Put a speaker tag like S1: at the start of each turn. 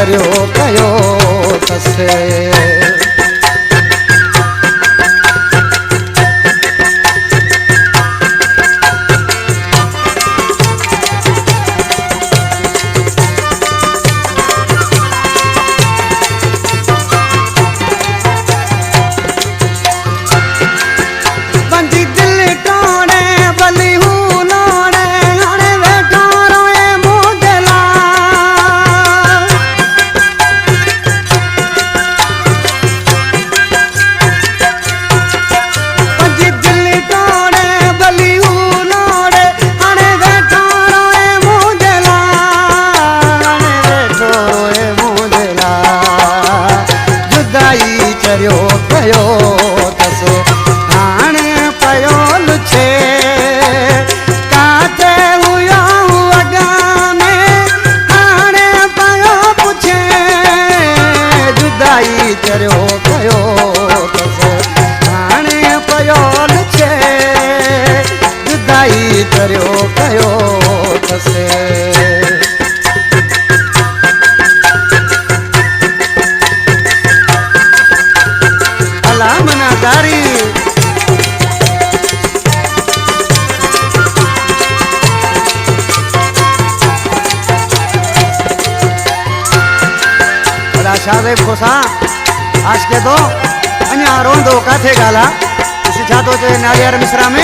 S1: चरियो कयो तसे चरियो कयो तसे हाणे पयोल छे काथे हुयो अगा में हाणे पयो पुछे जुदाई चरियो कयो तसे हाणे पयोल छे जुदाई चरियो कयो तसे मनादारी शाहदेव खोसा आज के दो अन्या रोंदो काथे गाला इसी छातो चे नालियार मिश्रा में